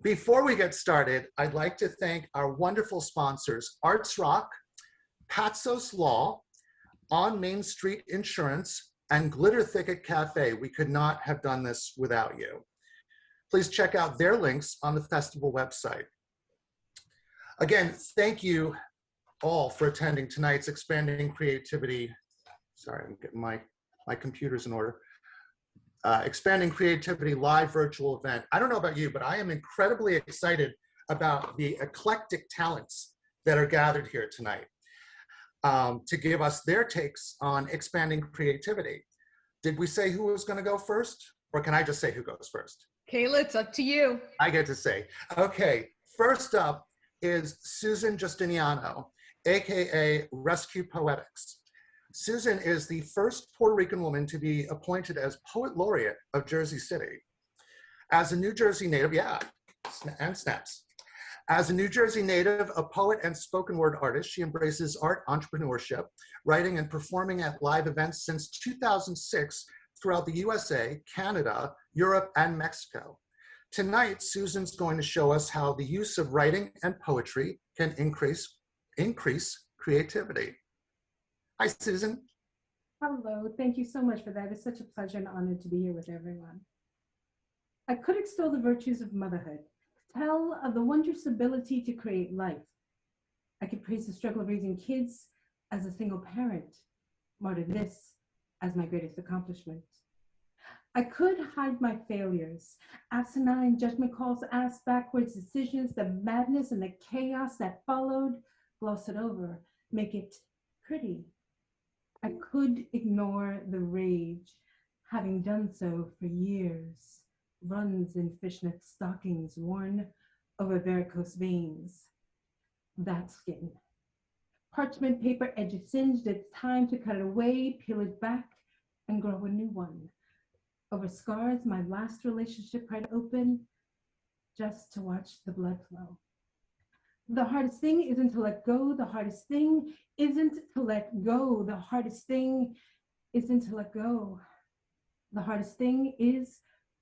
Before we get started, I'd like to thank our wonderful sponsors, Arts Rock, Patsos Law, On Main Street Insurance, and Glitter Thicket Cafe. We could not have done this without you. Please check out their links on the festival website. Again, thank you all for attending tonight's Expanding Creativity. Sorry, I'm getting my computer's in order. Expanding Creativity live virtual event. I don't know about you, but I am incredibly excited about the eclectic talents that are gathered here tonight to give us their takes on expanding creativity. Did we say who was going to go first? Or can I just say who goes first? Kayla, it's up to you. I get to say. Okay, first up is Susan Justiniano, AKA Rescue Poetics. Susan is the first Puerto Rican woman to be appointed as Poet Laureate of Jersey City. As a New Jersey native, yeah, and snaps. As a New Jersey native, a poet and spoken word artist, she embraces art entrepreneurship, writing and performing at live events since 2006 throughout the USA, Canada, Europe, and Mexico. Tonight, Susan's going to show us how the use of writing and poetry can increase creativity. Hi, Susan. Hello, thank you so much for that. It's such a pleasure and honor to be here with everyone. I could extol the virtues of motherhood, tell of the wondrous ability to create life. I could praise the struggle of raising kids as a single parent, martyr this as my greatest accomplishment. I could hide my failures, asinine judgment calls, ass backwards decisions, the madness and the chaos that followed, gloss it over, make it pretty. I could ignore the rage, having done so for years, runs in fishnet stockings worn over varicose veins. That skin. Parchment paper edges singed, it's time to cut it away, peel it back, and grow a new one. Over scars, my last relationship pried open, just to watch the blood flow. The hardest thing isn't to let go. The hardest thing isn't to let go. The hardest thing isn't to let go. The hardest thing is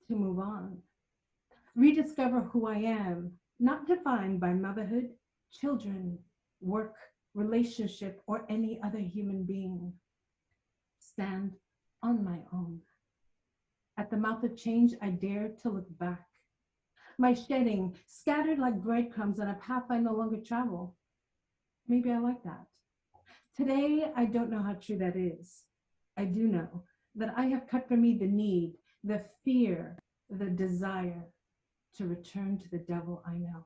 to move on. Rediscover who I am, not defined by motherhood, children, work, relationship, or any other human being. Stand on my own. At the mouth of change, I dare to look back. My shedding, scattered like breadcrumbs on a path I no longer travel. Maybe I like that. Today, I don't know how true that is. I do know that I have cut from me the need, the fear, the desire to return to the devil I know.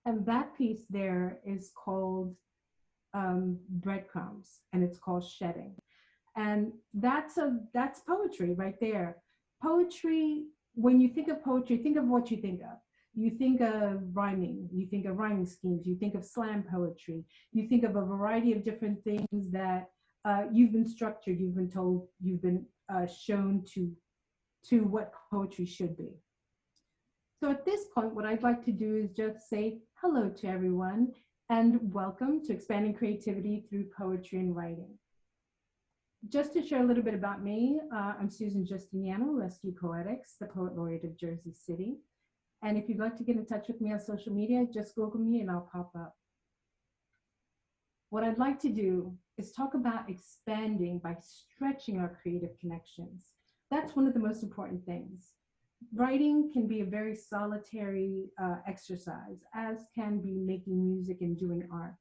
And that piece there is called Breadcrumbs, and it's called Shedding. And that's poetry right there. Poetry, when you think of poetry, think of what you think of. You think of rhyming, you think of rhyming schemes, you think of slam poetry, you think of a variety of different things that you've been structured, you've been told, you've been shown to what poetry should be. So at this point, what I'd like to do is just say hello to everyone and welcome to Expanding Creativity Through Poetry and Writing. Just to share a little bit about me, I'm Susan Justiniano, Rescue Poetics, the Poet Laureate of Jersey City. And if you'd like to get in touch with me on social media, just Google me and I'll pop up. What I'd like to do is talk about expanding by stretching our creative connections. That's one of the most important things. Writing can be a very solitary exercise, as can be making music and doing art.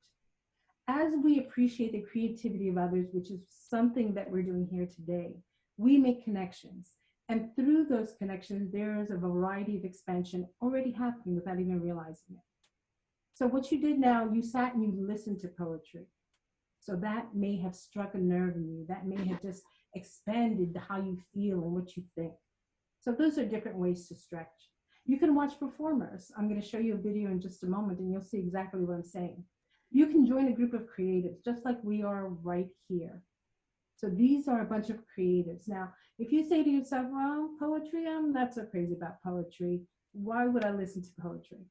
As we appreciate the creativity of others, which is something that we're doing here today, we make connections. And through those connections, there's a variety of expansion already happening without even realizing it. So what you did now, you sat and you listened to poetry. So that may have struck a nerve in you. That may have just expanded how you feel and what you think. So those are different ways to stretch. You can watch performers. I'm going to show you a video in just a moment and you'll see exactly what I'm saying. You can join a group of creatives just like we are right here. So these are a bunch of creatives. Now, if you say to yourself, well, poetry, I'm not so crazy about poetry. Why would I listen to poetry?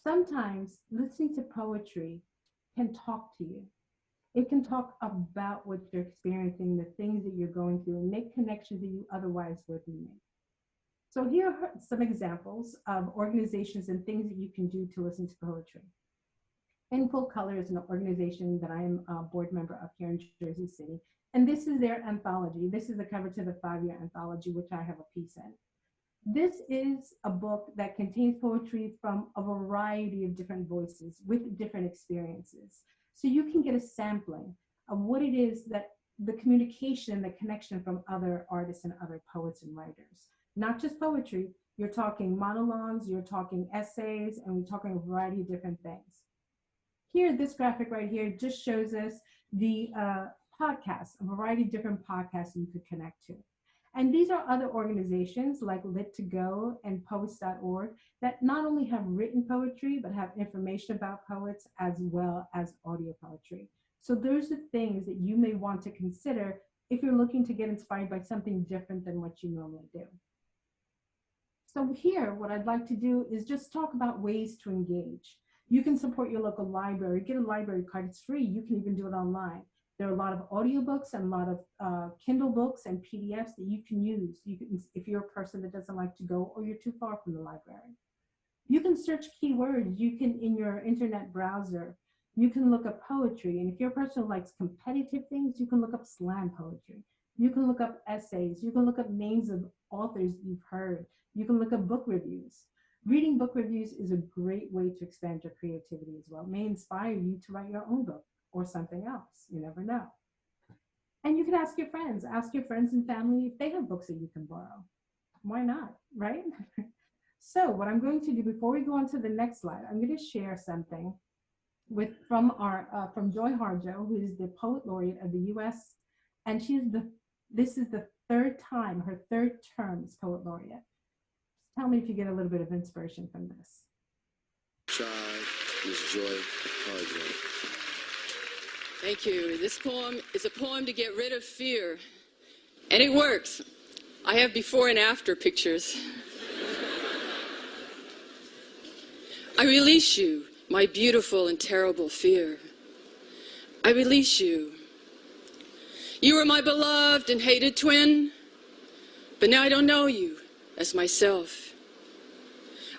Sometimes listening to poetry can talk to you. It can talk about what you're experiencing, the things that you're going through, and make connections that you otherwise wouldn't make. So here are some examples of organizations and things that you can do to listen to poetry. In Full Color is an organization that I am a board member of here in Jersey City. And this is their anthology. This is the cover to the 5-year anthology, which I have a piece in. This is a book that contains poetry from a variety of different voices with different experiences. So you can get a sampling of what it is that the communication and the connection from other artists and other poets and writers. Not just poetry, you're talking monologues, you're talking essays, and we're talking a variety of different things. Here, this graphic right here just shows us the podcasts, a variety of different podcasts you could connect to. And these are other organizations like Lit2Go and Poets.org that not only have written poetry, but have information about poets as well as audio poetry. So those are things that you may want to consider if you're looking to get inspired by something different than what you normally do. So here, what I'd like to do is just talk about ways to engage. You can support your local library, get a library card, it's free. You can even do it online. There are a lot of audiobooks and a lot of Kindle books and PDFs that you can use. You can, if you're a person that doesn't like to go or you're too far from the library. You can search keywords. You can, in your internet browser, you can look up poetry. And if you're a person who likes competitive things, you can look up slam poetry. You can look up essays. You can look up names of authors you've heard. You can look up book reviews. Reading book reviews is a great way to expand your creativity as well. It may inspire you to write your own book or something else. You never know. And you can ask your friends and family if they have books that you can borrow. Why not, right? So what I'm going to do before we go on to the next slide, I'm going to share something from Joy Harjo, who is the Poet Laureate of the U.S. And this is the third time, her third term as Poet Laureate. Tell me if you get a little bit of inspiration from this. Ms. Joy Harjo. Thank you. This poem is a poem to get rid of fear. And it works. I have before and after pictures. I release you, my beautiful and terrible fear. I release you. You were my beloved and hated twin, but now I don't know you as myself.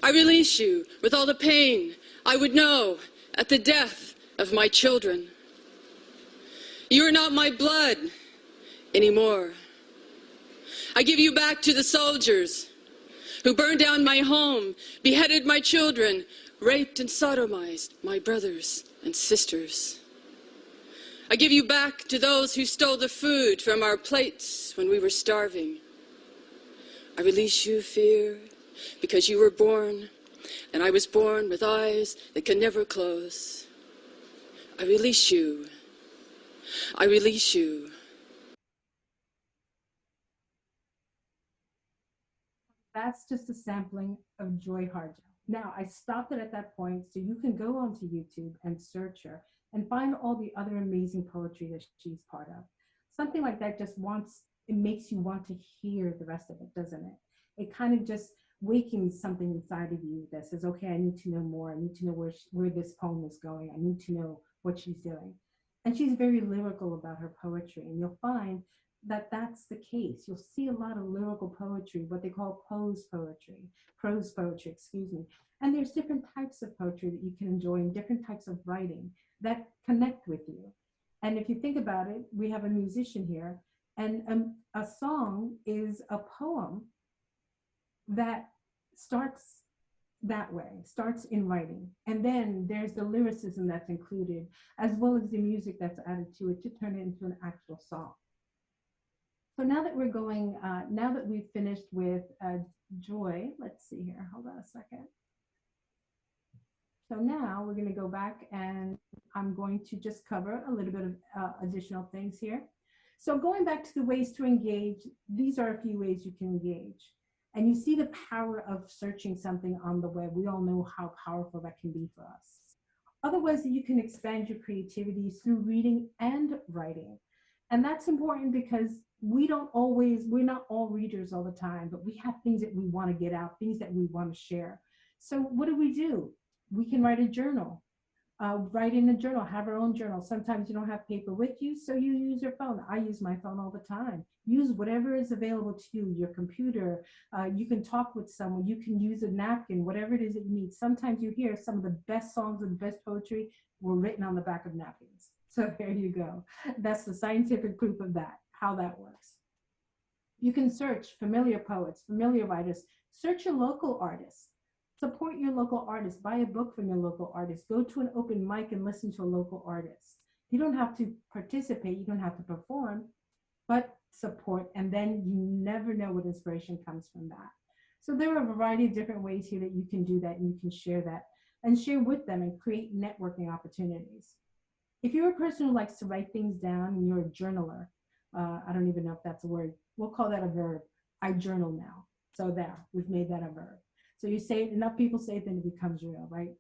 I release you with all the pain I would know at the death of my children. You are not my blood anymore. I give you back to the soldiers who burned down my home, beheaded my children, raped and sodomized my brothers and sisters. I give you back to those who stole the food from our plates when we were starving. I release you, fear, because you were born, and I was born with eyes that can never close. I release you. I release you. That's just a sampling of Joy Harjo. Now, I stopped it at that point, so you can go onto YouTube and search her and find all the other amazing poetry that she's part of. Something like that just it makes you want to hear the rest of it, doesn't it? It kind of just wakens something inside of you that says, okay, I need to know more. I need to know where this poem is going. I need to know what she's doing. And she's very lyrical about her poetry. And you'll find that that's the case. You'll see a lot of lyrical poetry, what they call prose poetry, excuse me. And there's different types of poetry that you can enjoy and different types of writing that connect with you. And if you think about it, we have a musician here, and a song is a poem that starts that way, starts in writing. And then there's the lyricism that's included, as well as the music that's added to it to turn it into an actual song. So now that we're going, now that we've finished with Joy, let's see here, hold on a second. So now we're going to go back and I'm going to just cover a little bit of additional things here. So going back to the ways to engage, these are a few ways you can engage. And you see the power of searching something on the web. We all know how powerful that can be for us. Other ways that you can expand your creativity is through reading and writing. And that's important because we're not all readers all the time, but we have things that we want to get out, things that we want to share. So what do? We can write a journal. Write in a journal, have your own journal. Sometimes you don't have paper with you, so you use your phone. I use my phone all the time. Use whatever is available to you, your computer. You can talk with someone. You can use a napkin, whatever it is that you need. Sometimes you hear some of the best songs and the best poetry were written on the back of napkins. So there you go. That's the scientific proof of that, how that works. You can search familiar poets, familiar writers. Search your local artists. Support your local artist. Buy a book from your local artist. Go to an open mic and listen to a local artist. You don't have to participate. You don't have to perform, but support. And then you never know what inspiration comes from that. So there are a variety of different ways here that you can do that, and you can share that and share with them and create networking opportunities. If you're a person who likes to write things down and you're a journaler, I don't even know if that's a word. We'll call that a verb. I journal now. So there, we've made that a verb. So you say it, enough people say it, then it becomes real, right?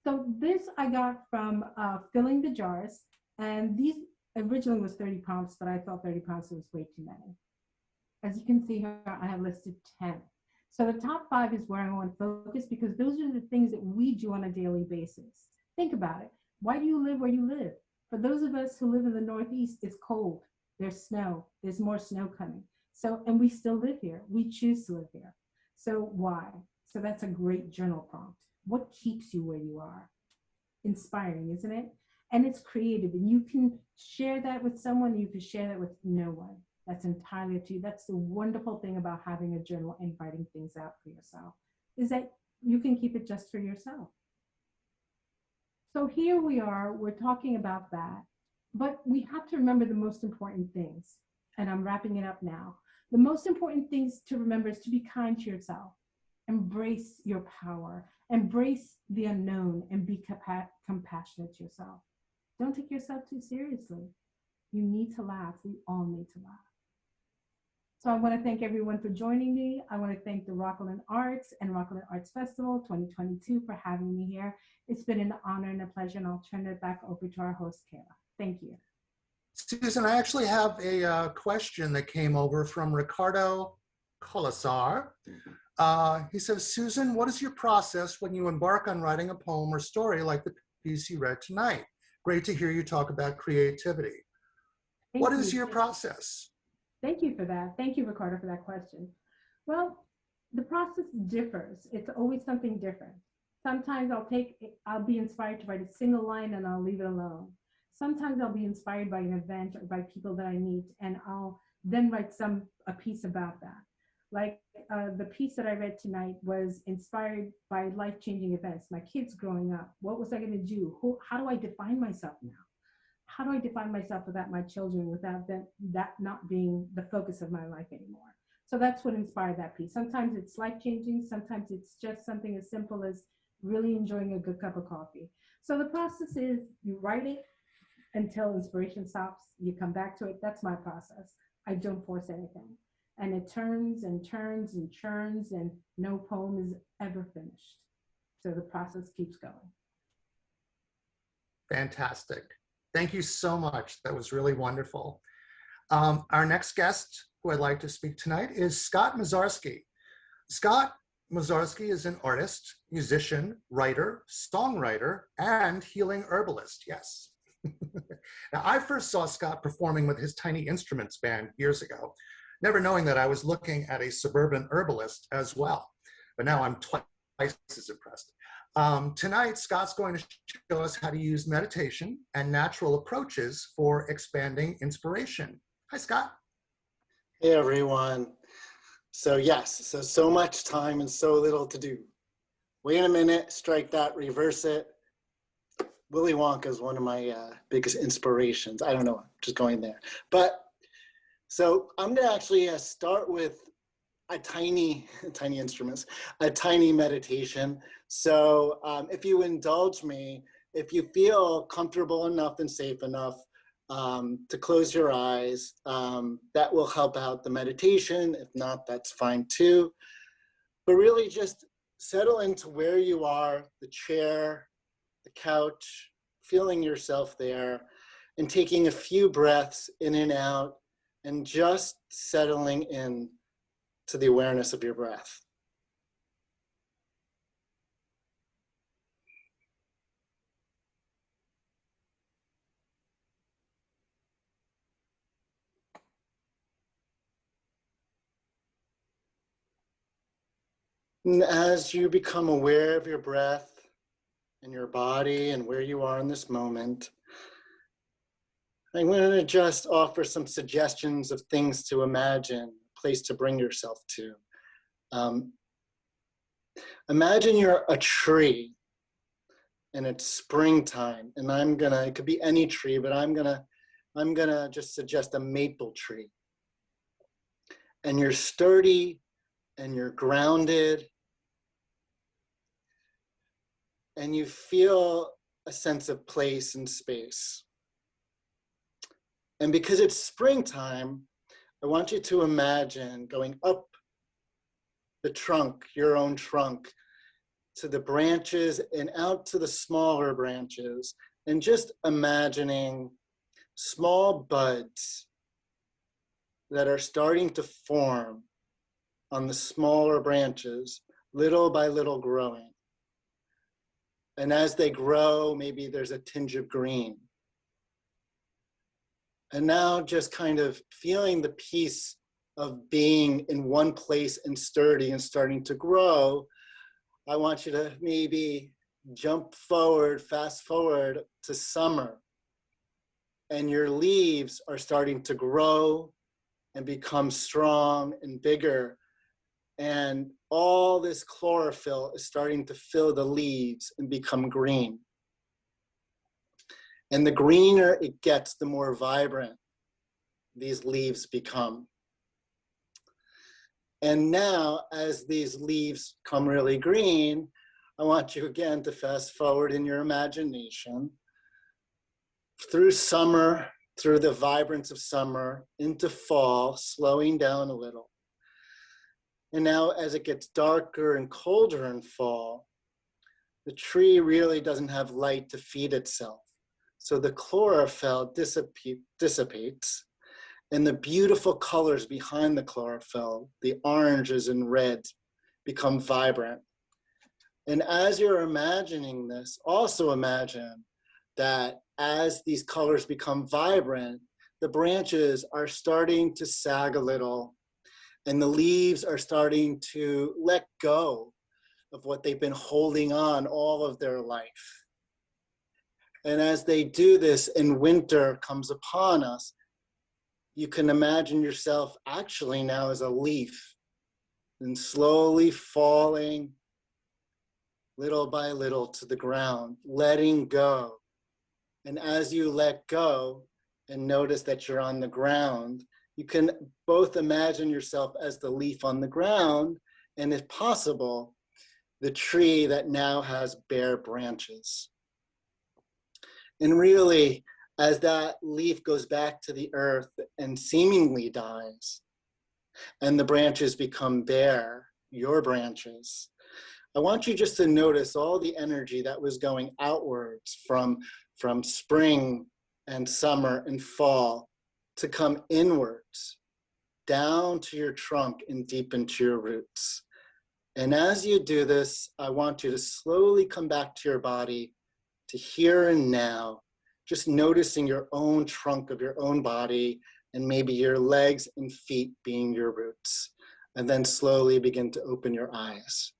So this I got from Filling the Jars. And these originally was 30 prompts, but I thought 30 prompts was way too many. As you can see here, I have listed 10. So the top 5 is where I want to focus, because those are the things that we do on a daily basis. Think about it. Why do you live where you live? For those of us who live in the Northeast, it's cold. There's snow. There's more snow coming. So, and we still live here. We choose to live here. So why? So that's a great journal prompt. What keeps you where you are? Inspiring, isn't it? And it's creative, and you can share that with someone. You can share that with no one. That's entirely up to you. That's the wonderful thing about having a journal and writing things out for yourself, is that you can keep it just for yourself. So here we are, we're talking about that, but we have to remember the most important things. And I'm wrapping it up now. The most important things to remember is to be kind to yourself. Embrace your power, embrace the unknown, and be compassionate to yourself. Don't take yourself too seriously. You need to laugh. We all need to laugh. So I want to thank everyone for joining me. I want to thank the Rockland Arts and Rockland Arts Festival 2022 for having me here. It's been an honor and a pleasure, and I'll turn it back over to our host, Kayla. Thank you. Susan, I actually have a question that came over from Ricardo Colasar. He says, Susan, what is your process when you embark on writing a poem or story like the piece you read tonight? Great to hear you talk about creativity. What is your process? Thank you for that. Thank you, Ricardo, for that question. Well, the process differs. It's always something different. Sometimes I'll be inspired to write a single line and I'll leave it alone. Sometimes I'll be inspired by an event or by people that I meet, and I'll then write a piece about that. Like the piece that I read tonight was inspired by life-changing events. My kids growing up, what was I going to do? How do I define myself now? How do I define myself without my children, without that not being the focus of my life anymore? So that's what inspired that piece. Sometimes it's life-changing. Sometimes it's just something as simple as really enjoying a good cup of coffee. So the process is you write it until inspiration stops. You come back to it. That's my process. I don't force anything. And it turns and turns and churns, and no poem is ever finished. So the process keeps going. Fantastic. Thank you so much. That was really wonderful. Our next guest who I'd like to speak tonight is Scott Mazzarsky. Scott Mazzarsky is an artist, musician, writer, songwriter, and healing herbalist. Yes. Now, I first saw Scott performing with his Tiny Instruments band years ago, never knowing that I was looking at a suburban herbalist as well. But now I'm twice as impressed. Tonight, Scott's going to show us how to use meditation and natural approaches for expanding inspiration. Hi, Scott. Hey, everyone. So yes, so much time and so little to do. Wait a minute, strike that, reverse it. Willy Wonka is one of my biggest inspirations. I don't know, just going there. But so I'm gonna actually start with a tiny instruments, a tiny meditation. So if you indulge me, if you feel comfortable enough and safe enough to close your eyes, that will help out the meditation. If not, that's fine too. But really just settle into where you are, the chair, the couch, feeling yourself there, and taking a few breaths in and out, and just settling in to the awareness of your breath. And as you become aware of your breath and your body and where you are in this moment, I'm going to just offer some suggestions of things to imagine, a place to bring yourself to. Imagine you're a tree and it's springtime, and it could be any tree, but I'm gonna just suggest a maple tree. And you're sturdy and you're grounded and you feel a sense of place and space. And because it's springtime, I want you to imagine going up the trunk, your own trunk, to the branches and out to the smaller branches, and just imagining small buds that are starting to form on the smaller branches, little by little growing. And as they grow, maybe there's a tinge of green. And now just kind of feeling the peace of being in one place and sturdy and starting to grow, I want you to maybe jump forward, fast forward to summer. And your leaves are starting to grow and become strong and bigger. And all this chlorophyll is starting to fill the leaves and become green. And the greener it gets, the more vibrant these leaves become. And now, as these leaves come really green, I want you again to fast forward in your imagination through summer, through the vibrance of summer, into fall, slowing down a little. And now as it gets darker and colder in fall, the tree really doesn't have light to feed itself. So the chlorophyll dissipates, and the beautiful colors behind the chlorophyll, the oranges and reds, become vibrant. And as you're imagining this, also imagine that as these colors become vibrant, the branches are starting to sag a little, and the leaves are starting to let go of what they've been holding on all of their life. And as they do this and winter comes upon us, you can imagine yourself actually now as a leaf and slowly falling little by little to the ground, letting go. And as you let go and notice that you're on the ground, you can both imagine yourself as the leaf on the ground, and if possible, the tree that now has bare branches. And really, as that leaf goes back to the earth and seemingly dies, and the branches become bare, your branches, I want you just to notice all the energy that was going outwards from spring and summer and fall to come inwards, down to your trunk and deep into your roots. And as you do this, I want you to slowly come back to your body, to here and now, just noticing your own trunk of your own body and maybe your legs and feet being your roots. And then slowly begin to open your eyes.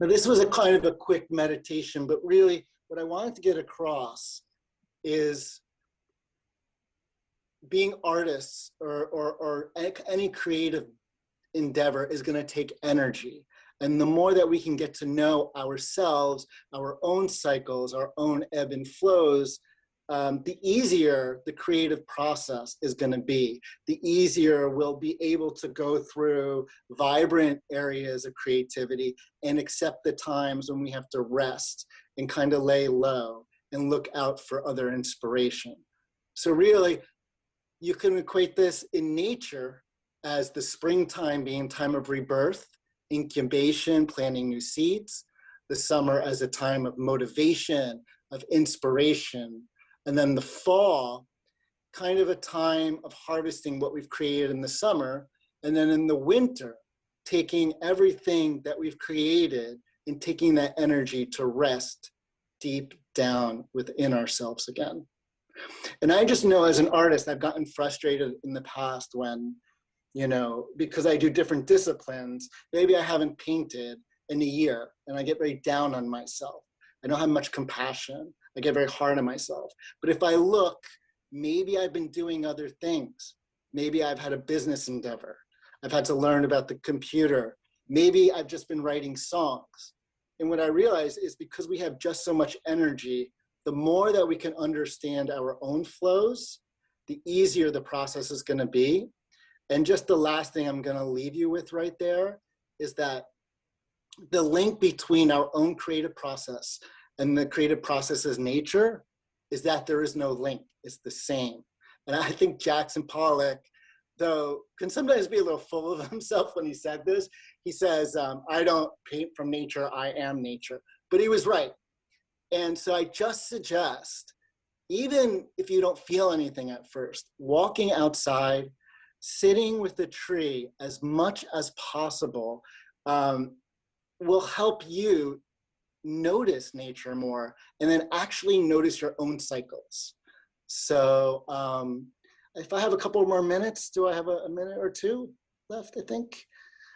Now, this was a kind of a quick meditation, but really what I wanted to get across is being artists or any creative endeavor is going to take energy. And the more that we can get to know ourselves, our own cycles, our own ebb and flows, the easier the creative process is going to be. The easier we'll be able to go through vibrant areas of creativity and accept the times when we have to rest and kind of lay low and look out for other inspiration. So really, you can equate this in nature as the springtime being time of rebirth, incubation, planting new seeds, the summer as a time of motivation, of inspiration, and then the fall, kind of a time of harvesting what we've created in the summer, and then in the winter, taking everything that we've created and taking that energy to rest deep down within ourselves again. And I just know as an artist, I've gotten frustrated in the past when, you know, because I do different disciplines. Maybe I haven't painted in a year and I get very down on myself. I don't have much compassion. I get very hard on myself. But if I look, maybe I've been doing other things. Maybe I've had a business endeavor. I've had to learn about the computer. Maybe I've just been writing songs. And what I realize is because we have just so much energy, the more that we can understand our own flows, the easier the process is going to be. And just the last thing I'm going to leave you with right there is that the link between our own creative process and the creative process's nature is that there is no link. It's the same. And I think Jackson Pollock, though, can sometimes be a little full of himself when he said this. He says, I don't paint from nature, I am nature. But he was right. And so I just suggest, even if you don't feel anything at first, walking outside, sitting with the tree as much as possible will help you notice nature more and then actually notice your own cycles. So if I have a couple more minutes, do I have a minute or two left, I think?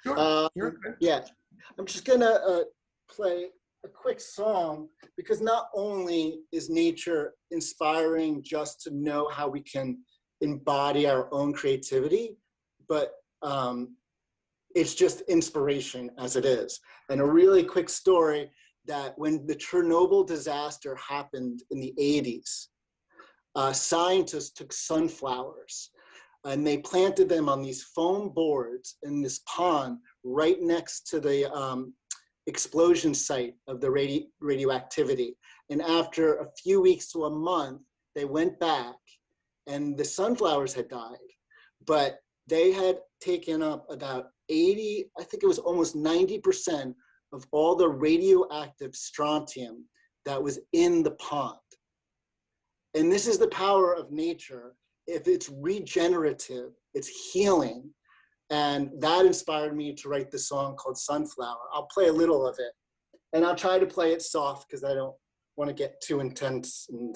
Sure, you're good. Yeah, I'm just gonna play a quick song because not only is nature inspiring just to know how we can embody our own creativity, but it's just inspiration as it is. And a really quick story that when the Chernobyl disaster happened in the 80s, scientists took sunflowers and they planted them on these foam boards in this pond right next to the explosion site of the radioactivity. And after a few weeks to a month, they went back and the sunflowers had died, but they had taken up about 80, I think it was almost 90% of all the radioactive strontium that was in the pond. And this is the power of nature. If it's regenerative, it's healing. And that inspired me to write the song called Sunflower. I'll play a little of it. And I'll try to play it soft because I don't want to get too intense and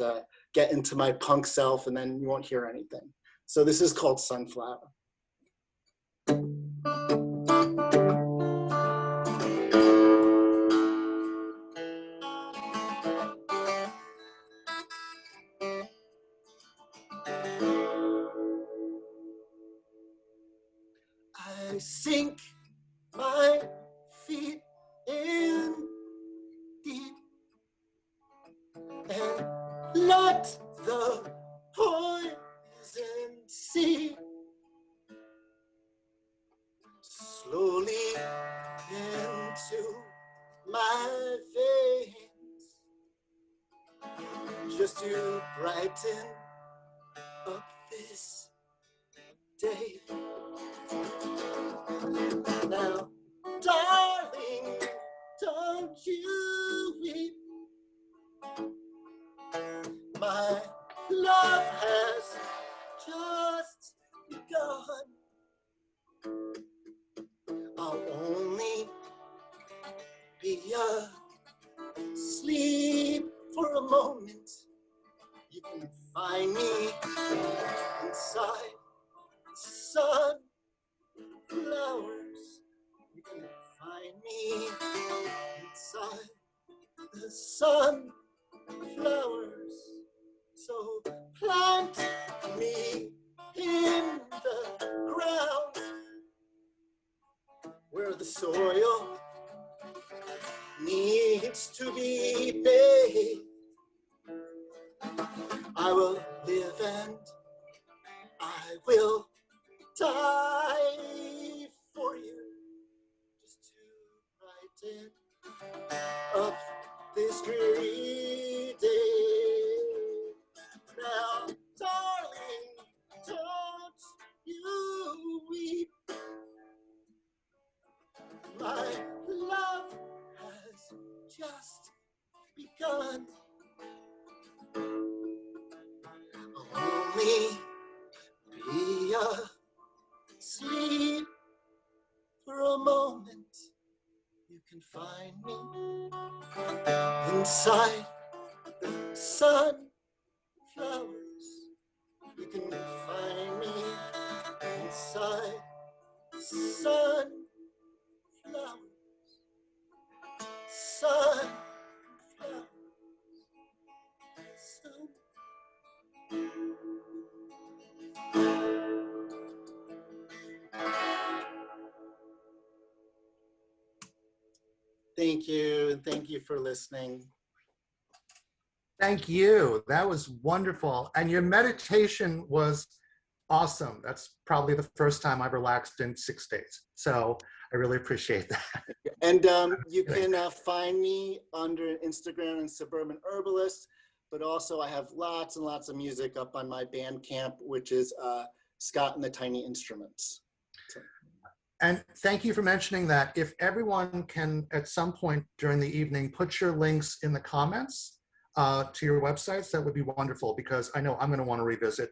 get into my punk self and then you won't hear anything. So this is called Sunflower. I sink my feet in deep and let the poison seep slowly into my veins just to brighten up this day. Now, darling, don't you weep. My love has just begun. I'll only be asleep for a moment. You can find me inside the sunflowers. You can find me inside the sunflowers. So plant me in the ground where the soil needs to be bathed. I will live and I will die for you, just to brighten up this dreary day. Now, darling, don't you weep. My love has just begun. Only be asleep for a moment. You can find me inside the sunflowers. You can find me inside sunflowers, sunflowers, sun. Thank you, and thank you for listening. Thank you. That was wonderful. And your meditation was awesome. That's probably the first time I've relaxed in 6 days. So I really appreciate that. And you can find me under Instagram and Suburban Herbalist, but also I have lots and lots of music up on my Bandcamp, which is Scott and the Tiny Instruments. So. And thank you for mentioning that. If everyone can, at some point during the evening, put your links in the comments to your websites, that would be wonderful, because I know I'm going to want to revisit,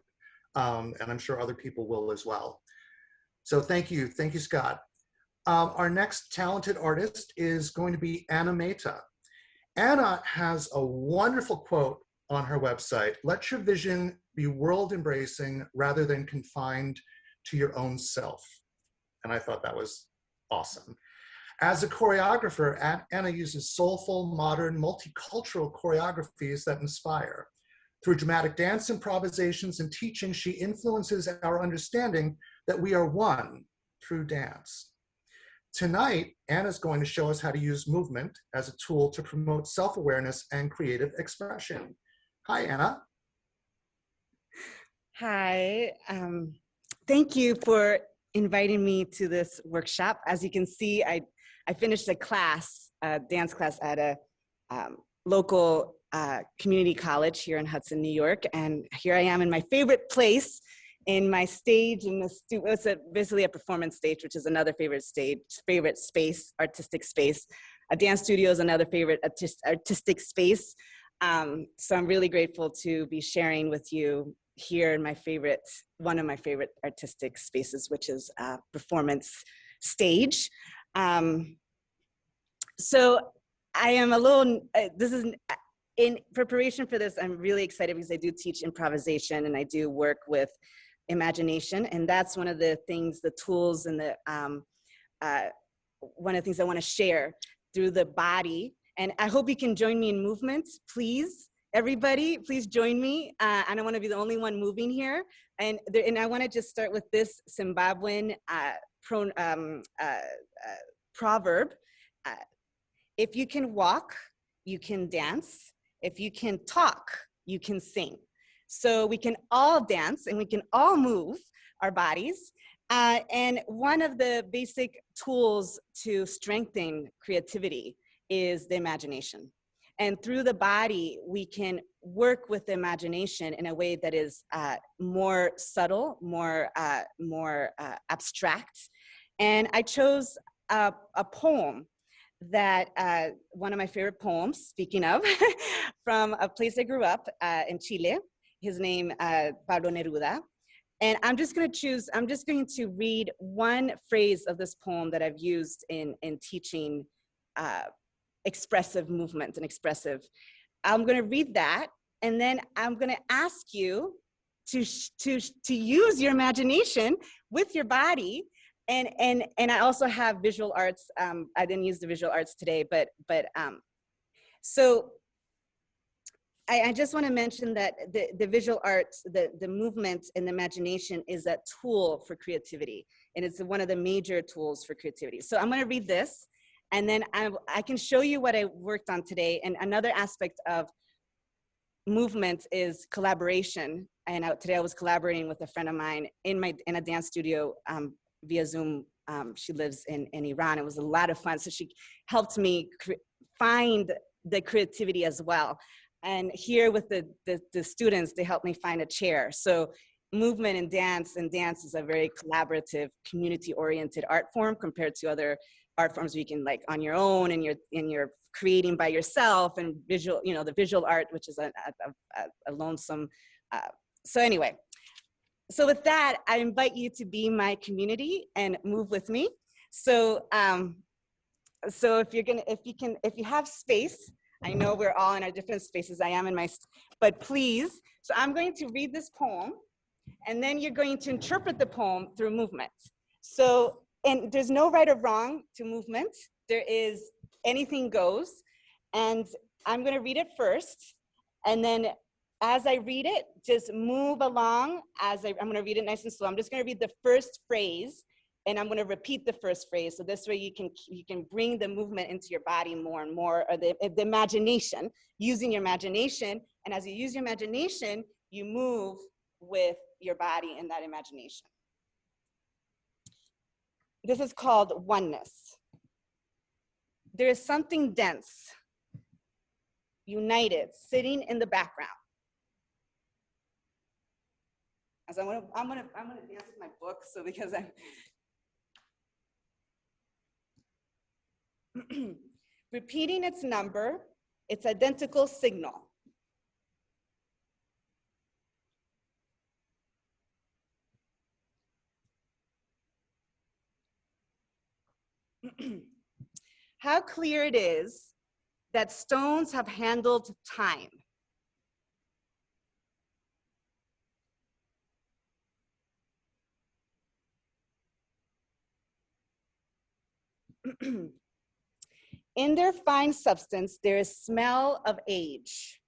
and I'm sure other people will as well. So thank you, Scott. Our next talented artist is going to be Anna Mehta. Anna has a wonderful quote on her website: "Let your vision be world-embracing rather than confined to your own self." And I thought that was awesome. As a choreographer, Anna uses soulful, modern, multicultural choreographies that inspire. Through dramatic dance improvisations and teaching, she influences our understanding that we are one through dance. Tonight, Anna's going to show us how to use movement as a tool to promote self-awareness and creative expression. Hi, Anna. Hi, thank you for inviting me to this workshop. As you can see, I finished a class, a dance class at a local community college here in Hudson, New York. And here I am in my favorite place, in my stage, in the it's basically a performance stage, which is another favorite space, artistic space. A dance studio is another favorite artistic space. So I'm really grateful to be sharing with you here in one of my favorite artistic spaces, which is a performance stage. So I am a little, in preparation for this, I'm really excited because I do teach improvisation and I do work with imagination. And that's one of the things, the tools and one of the things I want to share through the body. And I hope you can join me in movement, please. Everybody, please join me. I don't want to be the only one moving here. And I want to just start with this Zimbabwean proverb. If you can walk, you can dance. If you can talk, you can sing. So we can all dance and we can all move our bodies. And one of the basic tools to strengthen creativity is the imagination. And through the body, we can work with the imagination in a way that is more subtle, more abstract. And I chose a poem that, one of my favorite poems, speaking of, from a place I grew up in Chile. His name, Pablo Neruda. And I'm just going to read one phrase of this poem that I've used in teaching expressive movement and expressive. I'm going to read that, and then I'm going to ask you to use your imagination with your body. And I also have visual arts. I didn't use the visual arts today, but so I just want to mention that the visual arts, the movement and the imagination is a tool for creativity, and it's one of the major tools for creativity. So I'm going to read this. And then I can show you what I worked on today. And another aspect of movement is collaboration. And today I was collaborating with a friend of mine in a dance studio via Zoom. She lives in Iran. It was a lot of fun. So she helped me find the creativity as well. And here with the students, they helped me find a chair. So movement and dance is a very collaborative, community-oriented art form compared to other art forms where you can, like, on your own and you're creating by yourself, and visual, the visual art, which is a lonesome. So anyway, so with that, I invite you to be my community and move with me. So so if you have space, I know we're all in our different spaces. I am in my, but please. So I'm going to read this poem, and then you're going to interpret the poem through movement. So and there's no right or wrong to movement. There is anything goes. And I'm going to read it first. And then as I read it, just move along. I'm going to read it nice and slow. I'm just going to read the first phrase, and I'm going to repeat the first phrase. So this way you can bring the movement into your body more and more, or the imagination, using your imagination. And as you use your imagination, you move with your body in that imagination. This is called oneness. There is something dense, united, sitting in the background. As I'm gonna dance with my book, so because I'm repeating its number, its identical signal. How clear it is that stones have handled time. In their fine substance, there is smell of age,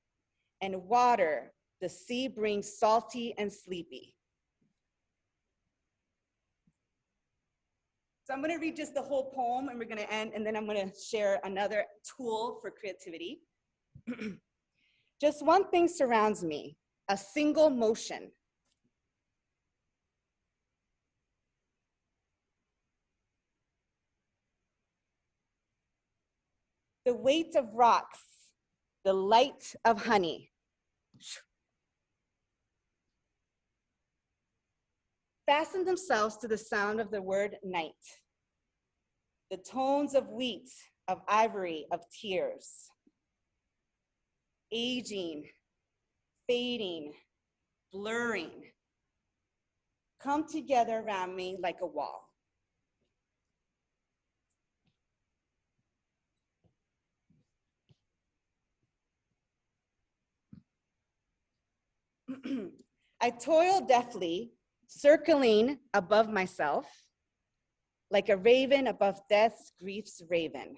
and water the sea brings salty and sleepy. So I'm gonna read just the whole poem, and we're gonna end, and then I'm gonna share another tool for creativity. Just one thing surrounds me, a single motion. The weight of rocks, the light of honey. Fasten themselves to the sound of the word night. The tones of wheat, of ivory, of tears. Aging, fading, blurring. Come together around me like a wall. I toil deftly, circling above myself, like a raven above death's grief's raven.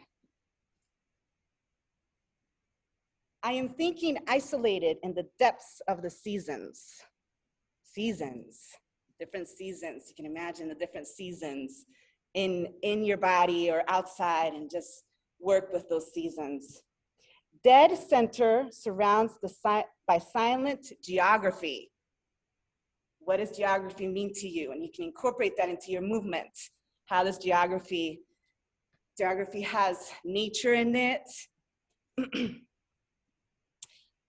I am thinking isolated in the depths of the seasons. Seasons, different seasons. You can imagine the different seasons in your body or outside, and just work with those seasons. Dead center surrounds by silent geography. What does geography mean to you? And you can incorporate that into your movement. How does geography has nature in it.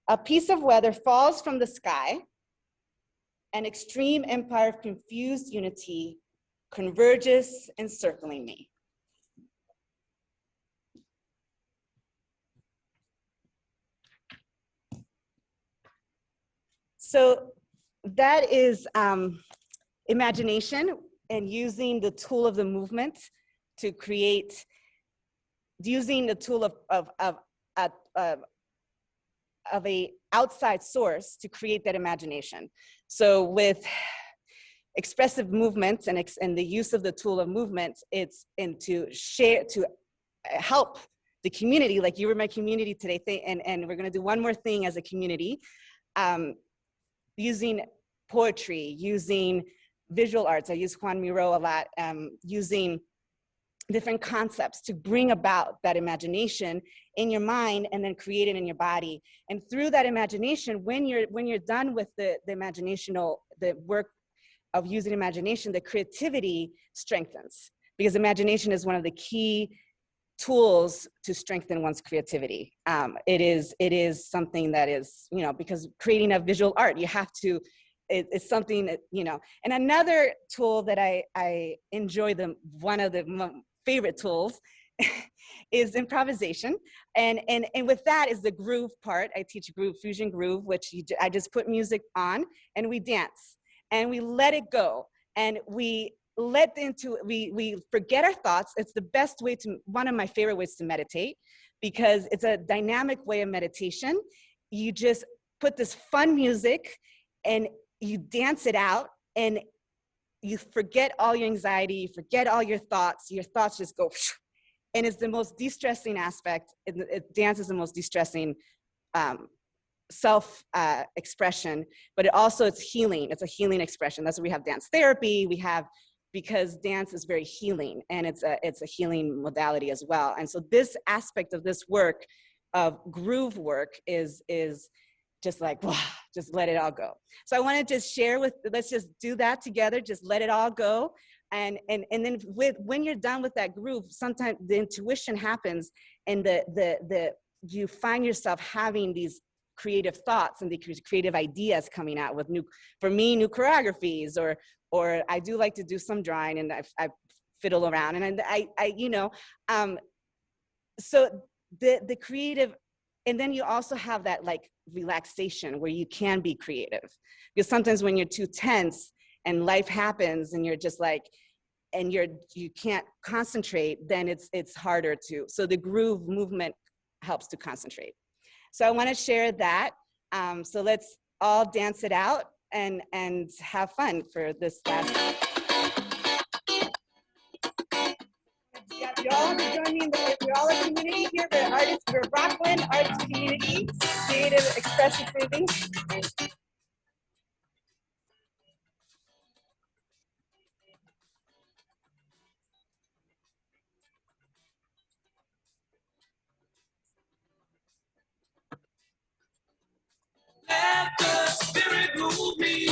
A piece of weather falls from the sky. An extreme empire of confused unity converges, encircling me. So that is imagination, and using the tool of the movement to create, using the tool of a outside source to create that imagination. So with expressive movements and the use of the tool of movement, it's to share, to help the community, like you were my community today, and we're gonna do one more thing as a community. Using poetry, using visual arts. I use Juan Miro a lot, using different concepts to bring about that imagination in your mind and then create it in your body. And through that imagination, when you're done with the work of using imagination, the creativity strengthens, because imagination is one of the key tools to strengthen one's creativity. It is something that is, because creating a visual art, you have to, it's something that, and another tool that I enjoy, one of the favorite tools is improvisation. And with that is the groove part. I teach fusion groove, which I just put music on and we dance and we let it go. And we forget our thoughts. It's the best way one of my favorite ways to meditate, because it's a dynamic way of meditation. You just put this fun music and you dance it out, and you forget all your anxiety, you forget all your thoughts just go, and it's the most de-stressing aspect. Dance is the most de-stressing self-expression, but it's healing. It's a healing expression. That's why we have dance therapy. Because dance is very healing, and it's a healing modality as well. And so this aspect of this work, of groove work, is just like, wow, just let it all go. So I want to just share let's just do that together. Just let it all go. And then when you're done with that groove, sometimes the intuition happens, and you find yourself having these creative thoughts and the creative ideas coming out with new choreographies, or I do like to do some drawing, and I fiddle around, and so the creative. And then you also have that like relaxation where you can be creative, because sometimes when you're too tense and life happens and you're just like, and you can't concentrate, then it's harder to. So the groove movement helps to concentrate. So I want to share that. So let's all dance it out and have fun for this last. You all have to join me we're all a community here. We're artists, we're Rockland Arts Community, Creative Expression Breathing. Let the spirit move me.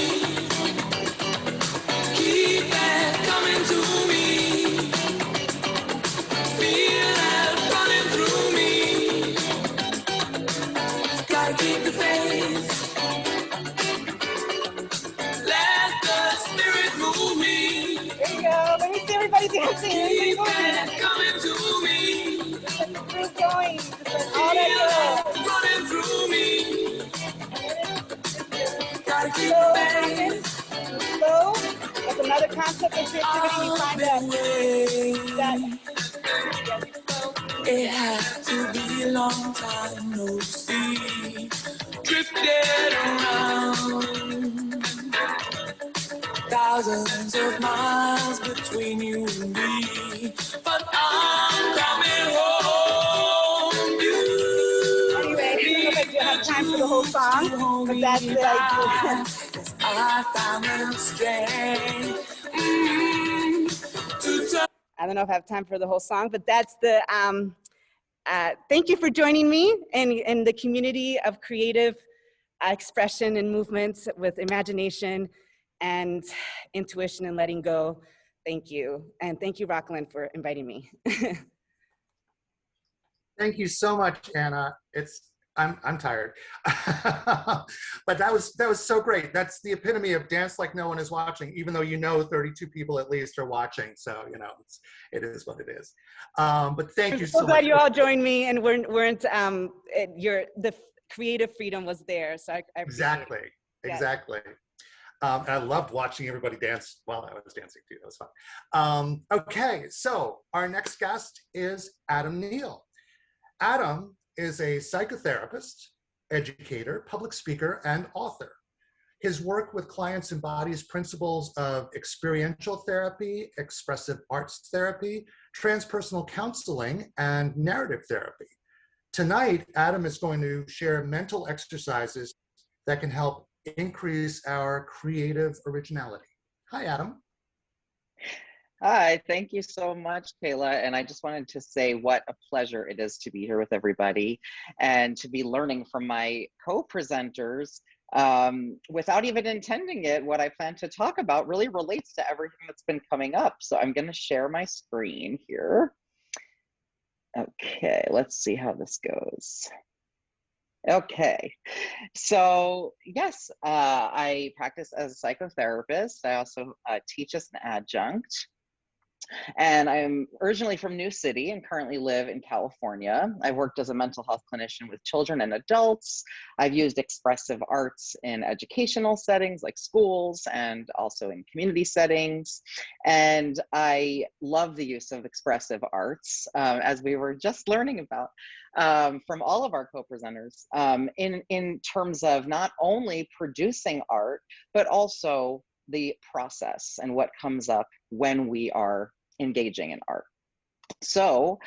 Keep that coming to me. Feel that running through me. Gotta keep the faith. Let the spirit move me. There you go. Let me see everybody dancing. Keep Everybody that coming to me. just let the groove going. Just let all that go. Running through me. Gotta keep Slow the happen. faith. Slow. That's another concept of creativity. You find that. It had to be a long time no see. Drifted around. Thousands of miles between you and me. But I'm coming home. Anyway, I don't know if I have time for the whole song, but that's the idea. I found the strength to touch. I don't know if I have time for the whole song, but that's the, thank you for joining me in the community of creative expression and movements with imagination and intuition and letting go. Thank you. And thank you, Rockland, for inviting me. Thank you so much, Anna. I'm tired, but that was so great. That's the epitome of dance like no one is watching, even though 32 people at least are watching. So it is what it is. But thank you so much. I'm so glad you all joined me, and weren't the creative freedom was there. So I exactly. And I loved watching everybody dance while I was dancing too. That was fun. Okay, so our next guest is Adam Neal. Adam is a psychotherapist, educator, public speaker, and author. His work with clients embodies principles of experiential therapy, expressive arts therapy, transpersonal counseling, and narrative therapy. Tonight, Adam is going to share mental exercises that can help increase our creative originality. Hi, Adam. Hi, thank you so much, Kayla. And I just wanted to say what a pleasure it is to be here with everybody and to be learning from my co-presenters. Without even intending it, what I plan to talk about really relates to everything that's been coming up. So I'm going to share my screen here. Okay, let's see how this goes. Okay, so yes, I practice as a psychotherapist. I also teach as an adjunct. And I'm originally from New City and currently live in California. I've worked as a mental health clinician with children and adults. I've used expressive arts in educational settings like schools and also in community settings. And I love the use of expressive arts, as we were just learning about from all of our co-presenters, in terms of not only producing art, but also the process and what comes up when we are engaging in art. So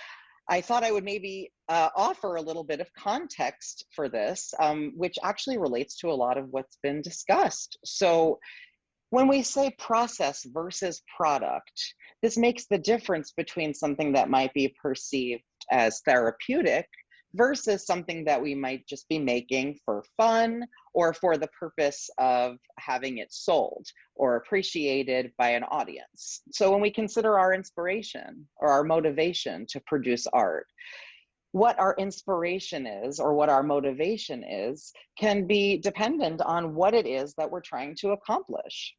I thought I would maybe offer a little bit of context for this, which actually relates to a lot of what's been discussed. So when we say process versus product, this makes the difference between something that might be perceived as therapeutic versus something that we might just be making for fun or for the purpose of having it sold or appreciated by an audience. So when we consider our inspiration or our motivation to produce art, what our inspiration is or what our motivation is can be dependent on what it is that we're trying to accomplish.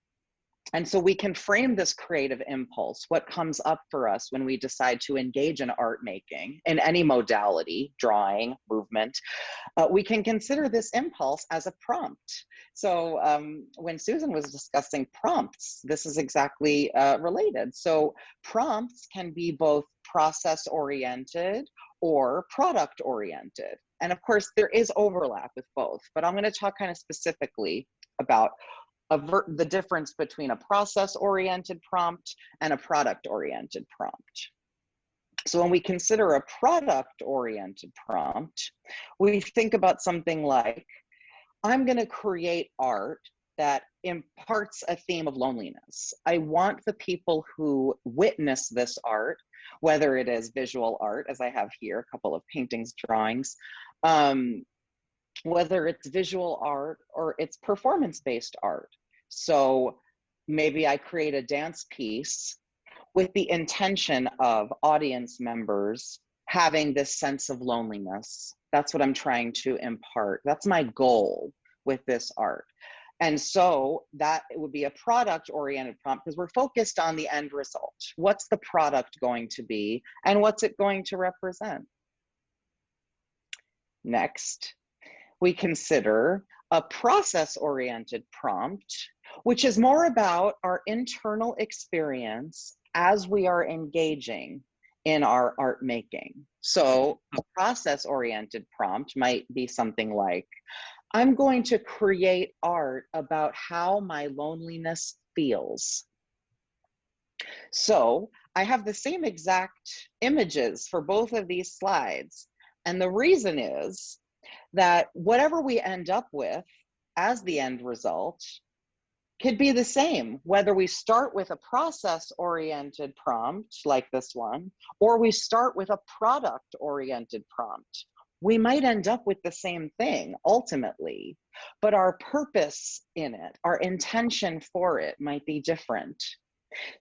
And so we can frame this creative impulse, what comes up for us when we decide to engage in art making in any modality, drawing, movement. We can consider this impulse as a prompt. So when Susan was discussing prompts, this is exactly related. So prompts can be both process-oriented or product-oriented. And of course, there is overlap with both, but I'm going to talk kind of specifically about the difference between a process-oriented prompt and a product-oriented prompt. So when we consider a product-oriented prompt, we think about something like, I'm going to create art that imparts a theme of loneliness. I want the people who witness this art, whether it is visual art, as I have here, a couple of paintings, drawings, whether it's visual art or it's performance-based art. So maybe I create a dance piece with the intention of audience members having this sense of loneliness. That's what I'm trying to impart. That's my goal with this art. And so that it would be a product-oriented prompt because we're focused on the end result. What's the product going to be and what's it going to represent? Next, we consider a process-oriented prompt, which is more about our internal experience as we are engaging in our art making. So a process-oriented prompt might be something like, I'm going to create art about how my loneliness feels. So I have the same exact images for both of these slides. And the reason is that whatever we end up with as the end result could be the same, whether we start with a process-oriented prompt like this one, or we start with a product-oriented prompt. We might end up with the same thing ultimately, but our purpose in it, our intention for it might be different.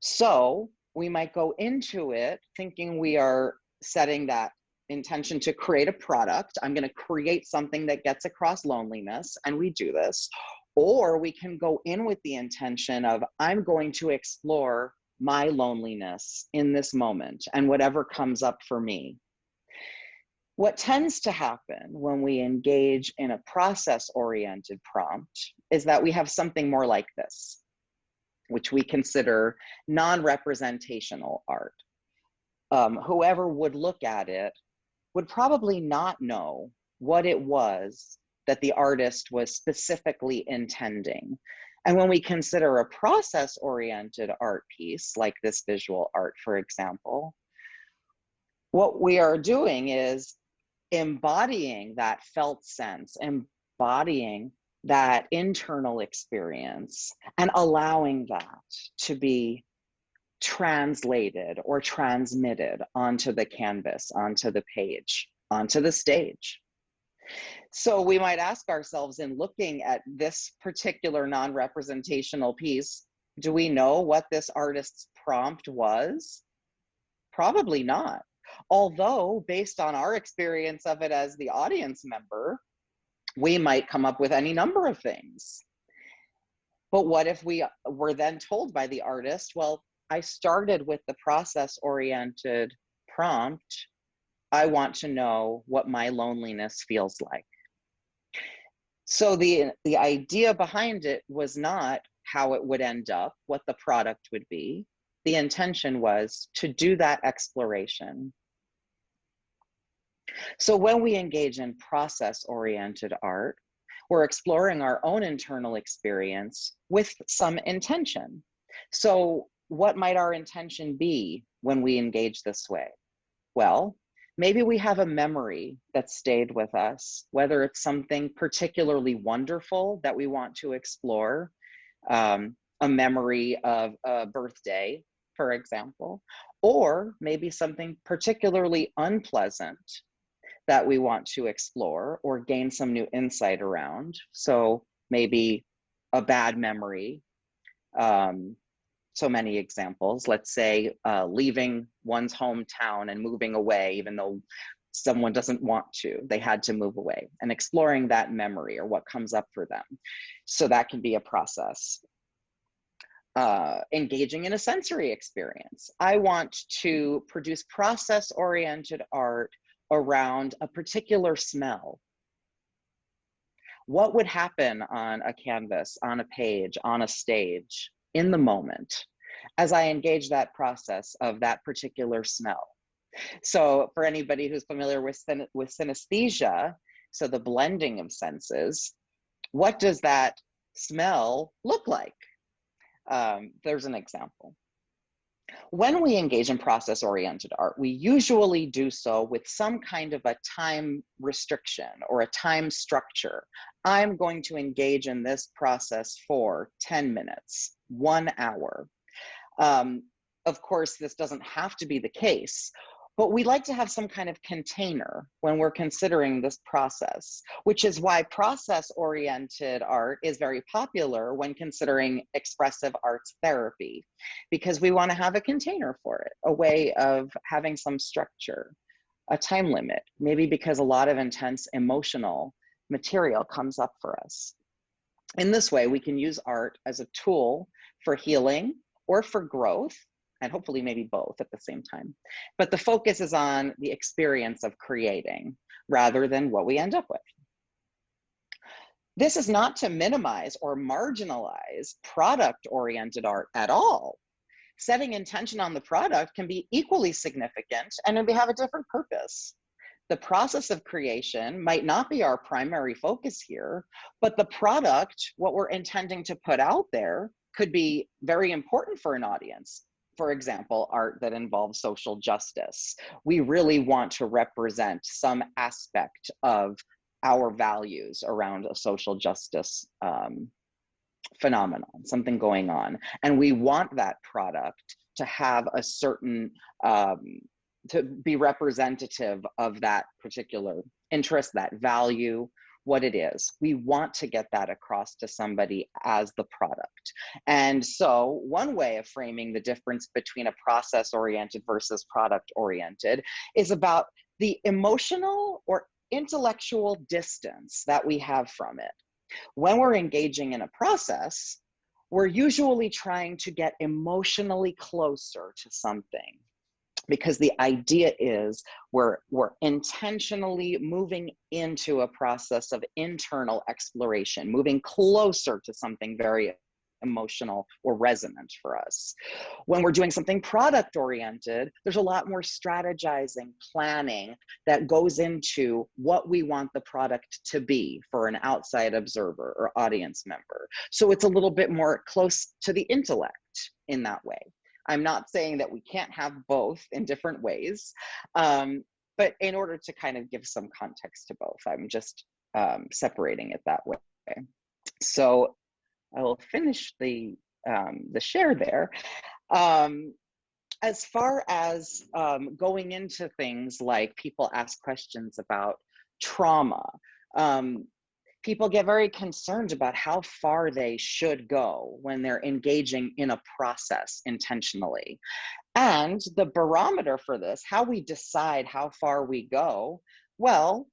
So we might go into it thinking we are setting that intention to create a product. I'm going to create something that gets across loneliness, and we do this. Or we can go in with the intention of, I'm going to explore my loneliness in this moment and whatever comes up for me. What tends to happen when we engage in a process-oriented prompt is that we have something more like this, which we consider non-representational art. Whoever would look at it would probably not know what it was that the artist was specifically intending. And when we consider a process-oriented art piece, like this visual art, for example, what we are doing is embodying that felt sense, embodying that internal experience, and allowing that to be translated or transmitted onto the canvas, onto the page, onto the stage. So we might ask ourselves, in looking at this particular non-representational piece, do we know what this artist's prompt was? Probably not. Although, based on our experience of it as the audience member, we might come up with any number of things. But what if we were then told by the artist, well, I started with the process-oriented prompt. I want to know what my loneliness feels like. So the idea behind it was not how it would end up, what the product would be. The intention was to do that exploration. So when we engage in process-oriented art, We're exploring our own internal experience with some intention. So what might our intention be when we engage this way? Well, maybe we have a memory that stayed with us, whether it's something particularly wonderful that we want to explore, a memory of a birthday, for example, or maybe something particularly unpleasant that we want to explore or gain some new insight around. So maybe a bad memory. So many examples. Let's say leaving one's hometown and moving away, even though someone doesn't want to, they had to move away, and exploring that memory or what comes up for them. So that can be a process. Engaging in a sensory experience. I want to produce process-oriented art around a particular smell. What would happen on a canvas, on a page, on a stage, in the moment, as I engage that process of that particular smell? So for anybody who's familiar with synesthesia, so the blending of senses, what does that smell look like? There's an example. When we engage in process-oriented art, we usually do so with some kind of a time restriction or a time structure. I'm going to engage in this process for 10 minutes, 1 hour. Of course, this doesn't have to be the case, but we like to have some kind of container when we're considering this process, which is why process-oriented art is very popular when considering expressive arts therapy, because we want to have a container for it, a way of having some structure, a time limit, maybe because a lot of intense emotional material comes up for us. In this way, we can use art as a tool for healing or for growth, and hopefully maybe both at the same time. But the focus is on the experience of creating rather than what we end up with. This is not to minimize or marginalize product-oriented art at all. Setting intention on the product can be equally significant and it may have a different purpose. The process of creation might not be our primary focus here, but the product, what we're intending to put out there, could be very important for an audience. For example, art that involves social justice. We really want to represent some aspect of our values around a social justice phenomenon, something going on. And we want that product to have a certain, to be representative of that particular interest, that value, what it is. We want to get that across to somebody as the product. And so one way of framing the difference between a process-oriented versus product-oriented is about the emotional or intellectual distance that we have from it. When we're engaging in a process, we're usually trying to get emotionally closer to something, because the idea is we're intentionally moving into a process of internal exploration, moving closer to something very emotional or resonant for us. When we're doing something product-oriented, there's a lot more strategizing, planning that goes into what we want the product to be for an outside observer or audience member. So it's a little bit more close to the intellect in that way. I'm not saying that we can't have both in different ways, but in order to kind of give some context to both, I'm just separating it that way. So I will finish the share there. As far as going into things like people ask questions about trauma, people get very concerned about how far they should go when they're engaging in a process intentionally. And the barometer for this, how we decide how far we go, well,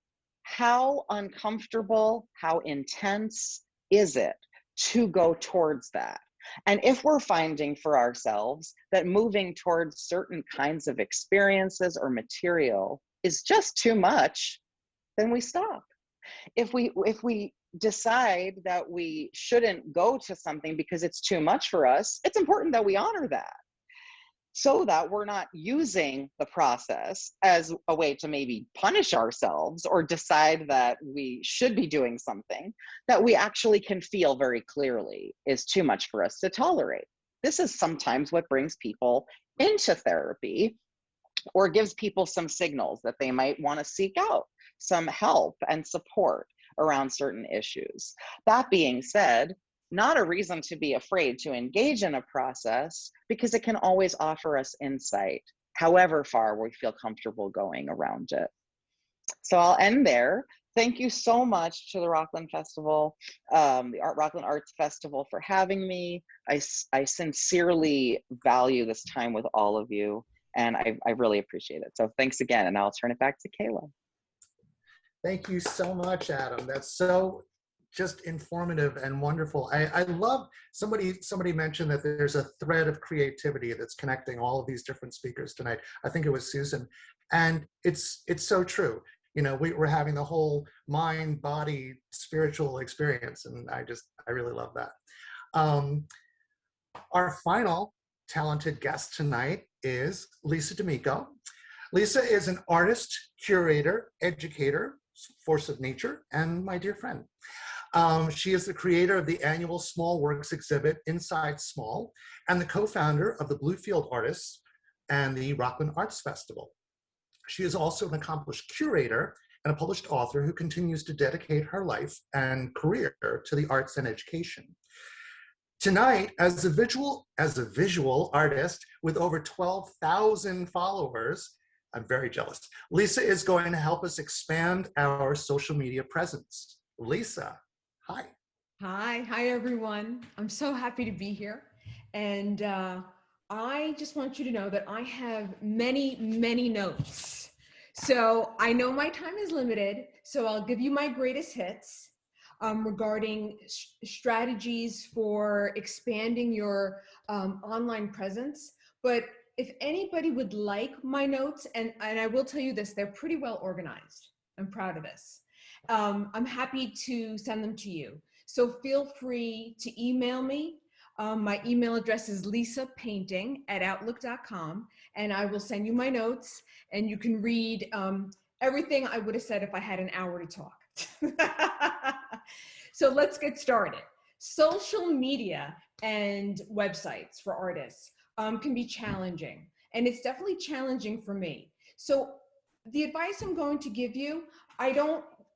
how uncomfortable, how intense is it to go towards that? And if we're finding for ourselves that moving towards certain kinds of experiences or material is just too much, then we stop. If we decide that we shouldn't go to something because it's too much for us, it's important that we honor that. so that we're not using the process as a way to maybe punish ourselves or decide that we should be doing something that we actually can feel very clearly is too much for us to tolerate. This is sometimes what brings people into therapy or gives people some signals that they might want to seek out some help and support around certain issues. That being said, not a reason to be afraid to engage in a process, because it can always offer us insight, however far we feel comfortable going around it. So I'll end there. Thank you so much to the Rockland Festival, the Rockland Arts Festival, for having me. I sincerely value this time with all of you, and I really appreciate it. So thanks again, and I'll turn it back to Kayla. Thank you so much, Adam. That's so just informative and wonderful. I love, somebody mentioned that there's a thread of creativity that's connecting all of these different speakers tonight. I think it was Susan. And it's so true. You know, we're having the whole mind, body, spiritual experience. And I really love that. Our final talented guest tonight is Lisa D'Amico. Lisa is an artist, curator, educator, force of nature, and my dear friend. She is the creator of the annual Small Works exhibit, Inside Small, and the co-founder of the Bluefield Artists and the Rockland Arts Festival. She is also an accomplished curator and a published author who continues to dedicate her life and career to the arts and education. Tonight, as a visual artist with over 12,000 followers, I'm very jealous, Lisa is going to help us expand our social media presence. Lisa, hi. Hi everyone. I'm so happy to be here. And I just want you to know that I have many notes. So I know my time is limited, so I'll give you my greatest hits regarding strategies for expanding your online presence. But if anybody would like my notes, and I will tell you this, they're pretty well organized. I'm proud of this. I'm happy to send them to you. So feel free to email me. My email address is lisapainting@outlook.com, and I will send you my notes, and you can read everything I would have said if I had an hour to talk. So let's get started. Social media and websites for artists can be challenging, and it's definitely challenging for me. So the advice I'm going to give you,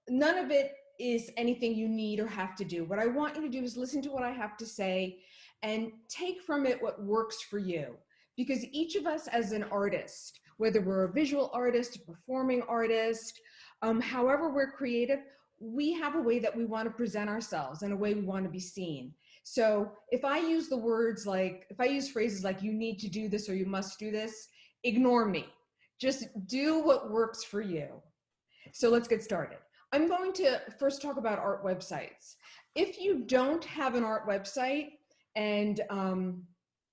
none of it is anything you need or have to do. What I want you to do is listen to what I have to say and take from it what works for you. Because each of us as an artist, whether we're a visual artist, a performing artist, however we're creative, we have a way that we want to present ourselves and a way we want to be seen. So if I use phrases like you need to do this or you must do this, ignore me. Just do what works for you. So let's get started. I'm going to first talk about art websites. If you don't have an art website and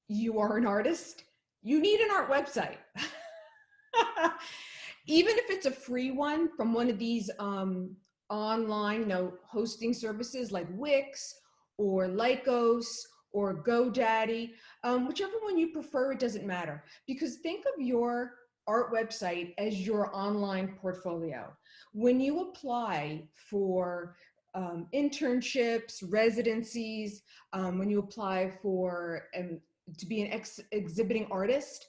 you are an artist, you need an art website. Even if it's a free one from one of these online hosting services like Wix or Lycos or GoDaddy, whichever one you prefer, it doesn't matter. Because think of your art website as your online portfolio. When you apply for internships, residencies, when you apply for to be an exhibiting artist,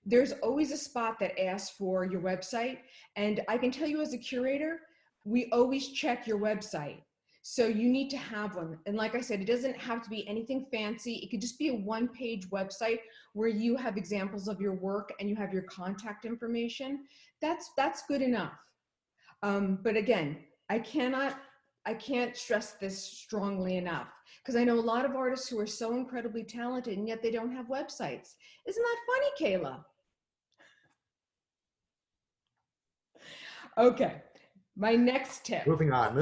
there's always a spot that asks for your website. And I can tell you as a curator, we always check your website. So you need to have one. And like I said, it doesn't have to be anything fancy. It could just be a one-page website where you have examples of your work and you have your contact information. That's good enough. But again, I can't stress this strongly enough, because I know a lot of artists who are so incredibly talented and yet they don't have websites. Isn't that funny, Kayla? Okay, my next tip. Moving on.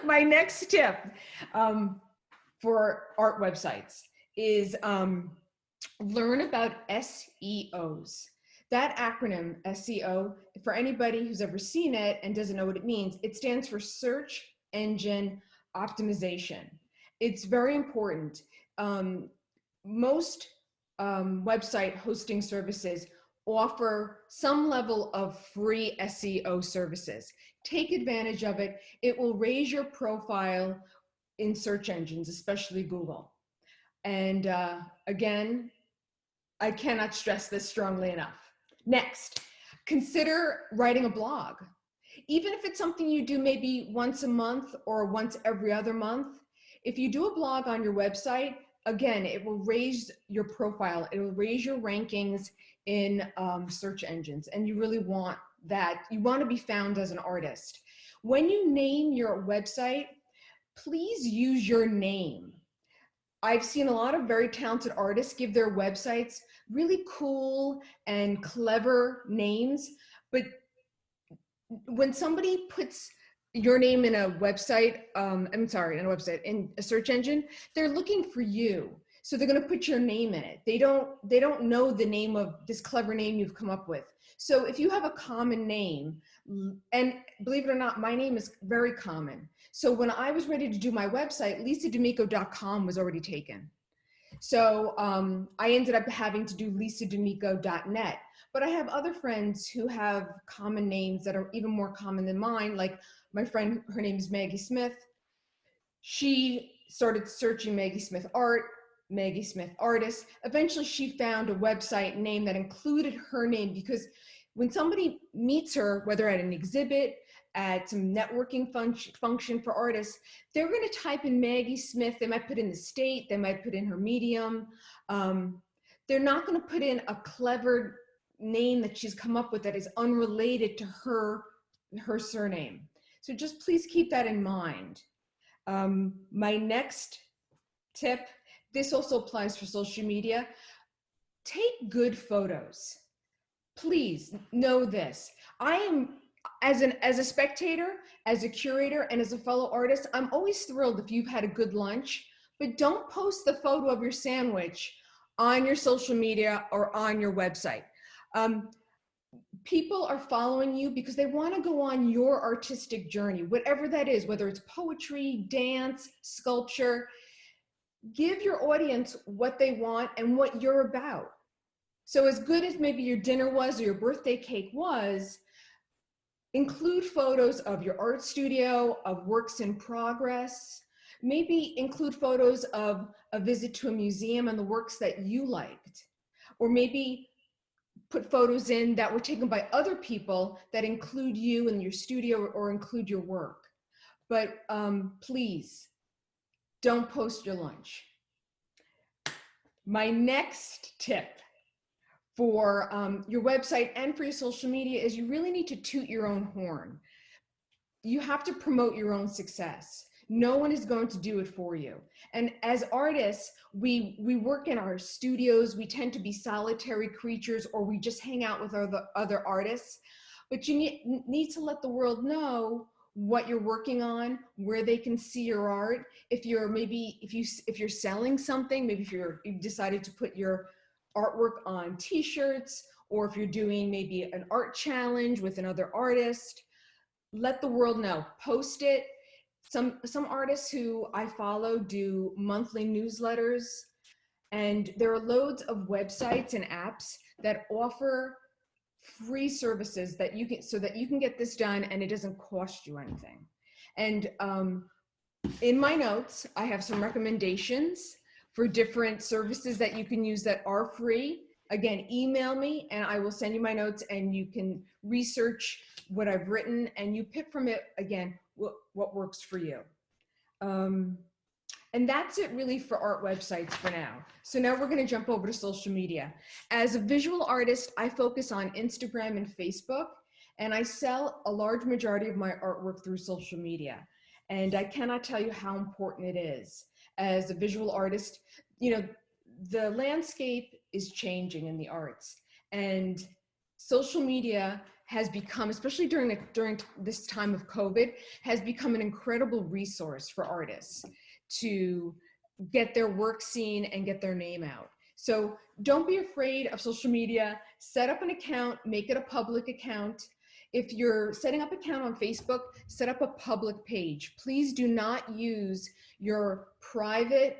my next tip for art websites is learn about SEOs. That acronym, SEO, for anybody who's ever seen it and doesn't know what it means, it stands for Search Engine Optimization. It's very important. Most website hosting services offer some level of free SEO services. Take advantage of it. It will raise your profile in search engines, especially Google. And again, I cannot stress this strongly enough. Next, consider writing a blog. Even if it's something you do maybe once a month or once every other month, if you do a blog on your website, again, it will raise your profile. It will raise your rankings in search engines. And you really want that. You want to be found as an artist. When you name your website, please use your name. I've seen a lot of very talented artists give their websites really cool and clever names, but when somebody puts your name in a website, in a search engine, they're looking for you. So they're going to put your name in it. They don't know the name of this clever name you've come up with. So if you have a common name, and believe it or not, my name is very common. So when I was ready to do my website, lisadamico.com was already taken. So I ended up having to do lisadamico.net. But I have other friends who have common names that are even more common than mine. Like my friend, her name is Maggie Smith. She started searching Maggie Smith art, Maggie Smith artist. Eventually she found a website name that included her name, because when somebody meets her, whether at an exhibit, at some networking function for artists, they're going to type in Maggie Smith. They might put in the state, they might put in her medium. They're not going to put in a clever name that she's come up with that is unrelated to her surname. So just please keep that in mind. My next tip, this also applies for social media. Take good photos. Please know this. I am, as a spectator, as a curator, and as a fellow artist, I'm always thrilled if you've had a good lunch, but don't post the photo of your sandwich on your social media or on your website. People are following you because they want to go on your artistic journey, whatever that is, whether it's poetry, dance, sculpture. Give your audience what they want and what you're about. So as good as maybe your dinner was or your birthday cake was, include photos of your art studio, of works in progress. Maybe include photos of a visit to a museum and the works that you liked. Or maybe put photos in that were taken by other people that include you in your studio or include your work. But please, don't post your lunch. My next tip for your website and for your social media is you really need to toot your own horn. You have to promote your own success. No one is going to do it for you. And as artists, we work in our studios. We tend to be solitary creatures, or we just hang out with other artists. But you need to let the world know what you're working on, where they can see your art. If you're selling something, maybe if you've decided to put your artwork on t-shirts, or if you're doing maybe an art challenge with another artist, let the world know. Post it. Some artists who I follow do monthly newsletters, and there are loads of websites and apps that offer free services that you can get this done and it doesn't cost you anything. And in my notes, I have some recommendations for different services that you can use that are free. Again, email me and I will send you my notes, and you can research what I've written and you pick from it, again, what works for you. And that's it really for art websites for now. So now we're going to jump over to social media. As a visual artist, I focus on Instagram and Facebook, and I sell a large majority of my artwork through social media. And I cannot tell you how important it is. As a visual artist, you know, the landscape is changing in the arts, and social media has become, especially during this time of COVID, has become an incredible resource for artists to get their work seen and get their name out. So don't be afraid of social media. Set up an account, make it a public account. If you're setting up an account on Facebook, set up a public page. Please do not use your private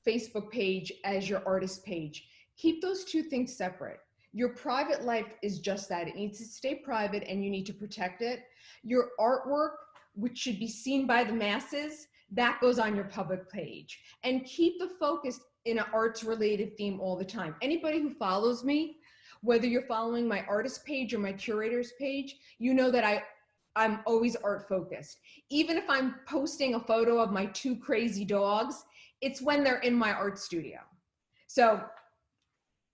Facebook page as your artist page. Keep those two things separate. Your private life is just that. It needs to stay private and you need to protect it. Your artwork, which should be seen by the masses, that goes on your public page. And keep the focus in an arts related theme all the time. Anybody who follows me, whether you're following my artist page or my curator's page, you know that I'm always art focused. Even if I'm posting a photo of my 2 crazy dogs, it's when they're in my art studio. So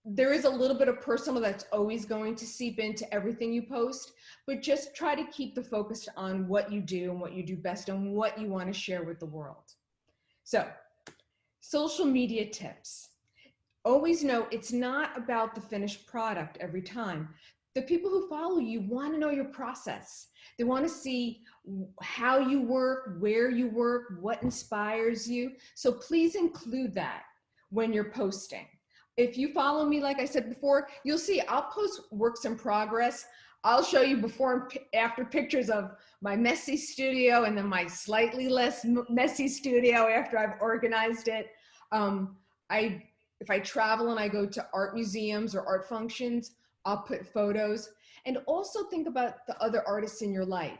there is a little bit of personal that's always going to seep into everything you post, but just try to keep the focus on what you do and what you do best and what you want to share with the world. So, social media tips. Always know it's not about the finished product every time. The people who follow you want to know your process. They want to see how you work, where you work, what inspires you. So please include that when you're posting. If you follow me, like I said before, you'll see I'll post works in progress. I'll show you before and after pictures of my messy studio and then my slightly less messy studio after I've organized it. If I travel and I go to art museums or art functions, I'll put photos. And also think about the other artists in your life.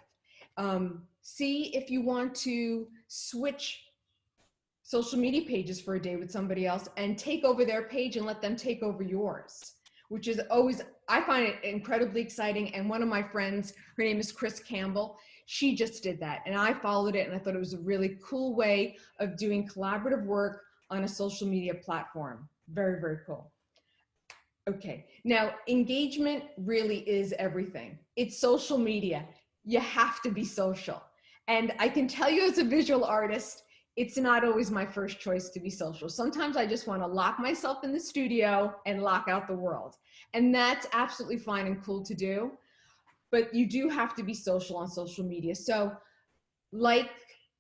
See if you want to switch social media pages for a day with somebody else and take over their page and let them take over yours, which is always, I find it incredibly exciting. And one of my friends, her name is Chris Campbell, she just did that. And I followed it and I thought it was a really cool way of doing collaborative work on a social media platform. Very, very cool. Okay, now engagement really is everything. It's social media. You have to be social. And I can tell you as a visual artist, it's not always my first choice to be social. Sometimes I just want to lock myself in the studio and lock out the world. And that's absolutely fine and cool to do. But you do have to be social on social media. So like,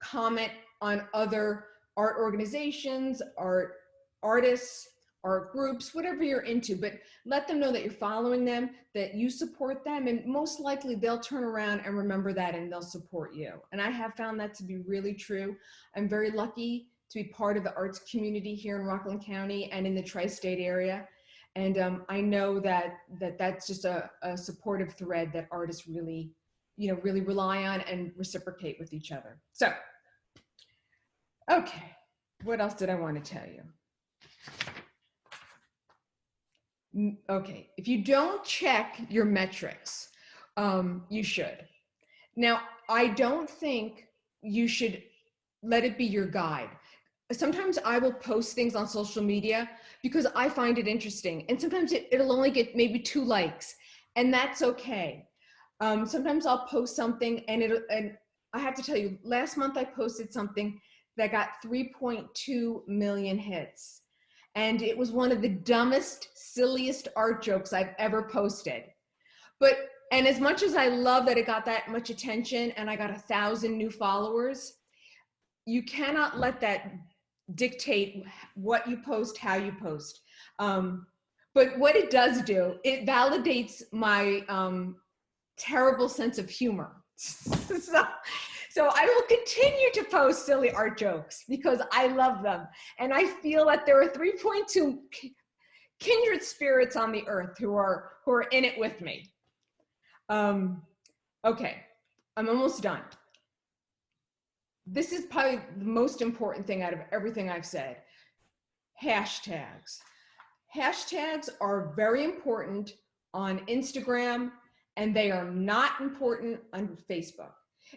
comment on other art organizations, art artists, art groups, whatever you're into, but let them know that you're following them, that you support them, and most likely they'll turn around and remember that and they'll support you. And I have found that to be really true. I'm very lucky to be part of the arts community here in Rockland County and in the tri-state area. And I know that's just a supportive thread that artists really, really rely on and reciprocate with each other. So, okay, what else did I want to tell you? Okay, if you don't check your metrics, you should. Now, I don't think you should let it be your guide. Sometimes I will post things on social media because I find it interesting. And sometimes it'll only get maybe 2 likes, and that's okay. Sometimes I'll post something and I have to tell you, last month I posted something that got 3.2 million hits. And it was one of the dumbest, silliest art jokes I've ever posted. And as much as I love that it got that much attention and I got 1,000 new followers, you cannot let that dictate what you post, how you post. But what it does do, it validates my terrible sense of humor. So I will continue to post silly art jokes because I love them. And I feel that there are 3.2 kindred spirits on the earth who are in it with me. Okay, I'm almost done. This is probably the most important thing out of everything I've said. Hashtags. Hashtags are very important on Instagram, and they are not important on Facebook.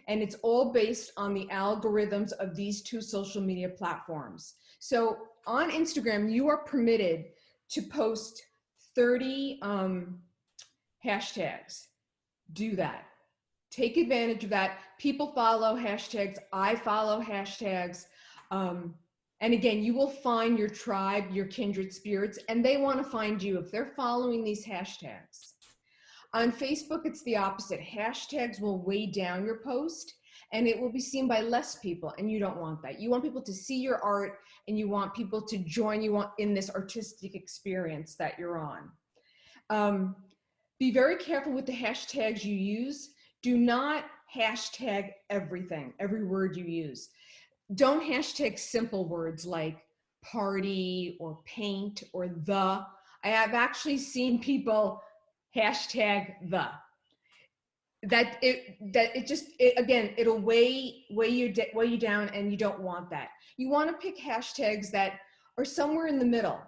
And it's all based on the algorithms of these 2 social media platforms. So on Instagram, you are permitted to post 30 hashtags. Do that. Take advantage of that. People follow hashtags. I follow hashtags. And again, you will find your tribe, your kindred spirits, and they want to find you if they're following these hashtags. On Facebook, it's the opposite. Hashtags will weigh down your post and it will be seen by less people, and you don't want that. You want people to see your art and you want people to join you in this artistic experience that you're on. Be very careful with the hashtags you use. Do not hashtag everything, every word you use. Don't hashtag simple words like party or paint or the. I have actually seen people hashtag the. Again, it'll weigh you down, and you don't want that. You want to pick hashtags that are somewhere in the middle,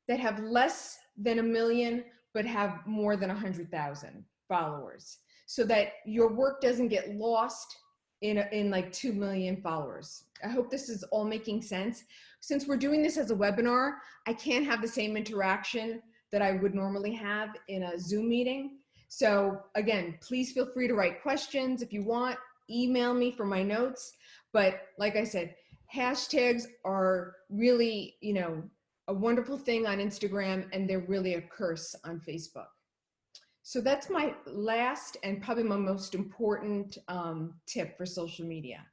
that have less than 1 million but have more than 100,000 followers, so that your work doesn't get lost in like 2 million followers. I hope this is all making sense. Since we're doing this as a webinar, I can't have the same interaction that I would normally have in a Zoom meeting. So again, please feel free to write questions if you want, email me for my notes. But like I said, hashtags are really, a wonderful thing on Instagram, and they're really a curse on Facebook. So that's my last and probably my most important tip for social media.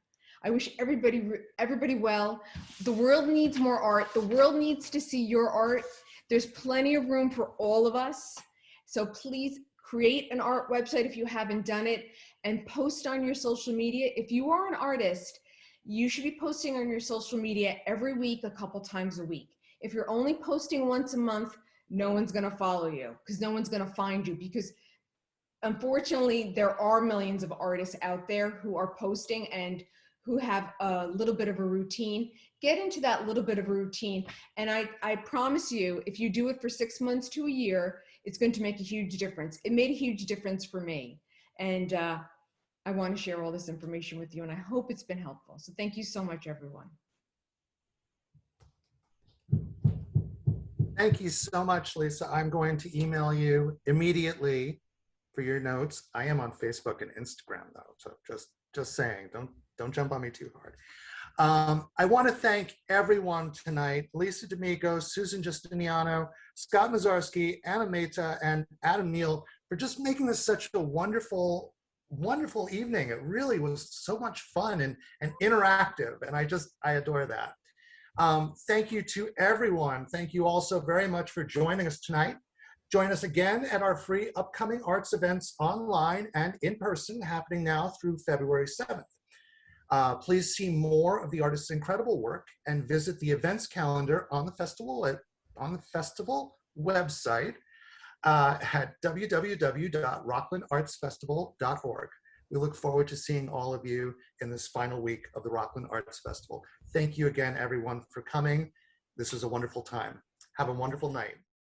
I wish everybody well. The world needs more art. The world needs to see your art. There's plenty of room for all of us. So please create an art website if you haven't done it, and post on your social media. If you are an artist, you should be posting on your social media every week, a couple times a week. If you're only posting once a month, no one's gonna follow you, because no one's gonna find you, because unfortunately there are millions of artists out there who are posting and who have a little bit of a routine. Get into that little bit of a routine. And I promise you, if you do it for 6 months to a year, it's going to make a huge difference. It made a huge difference for me. And I want to share all this information with you, and I hope it's been helpful. So thank you so much, everyone. Thank you so much, Lisa. I'm going to email you immediately for your notes. I am on Facebook and Instagram though, so just saying, don't jump on me too hard. I want to thank everyone tonight: Lisa D'Amico, Susan Justiniano, Scott Mazzarsky, Anna Mehta, and Adam Neal, for just making this such a wonderful evening. It really was so much fun and interactive, and I adore that. Thank you to everyone. Thank you also very much for joining us tonight. Join us again at our free upcoming arts events online and in person, happening now through February 7th. Please see more of the artist's incredible work and visit the events calendar on the festival website at www.rocklandartsfestival.org. We look forward to seeing all of you in this final week of the Rockland Arts Festival. Thank you again, everyone, for coming. This was a wonderful time. Have a wonderful night.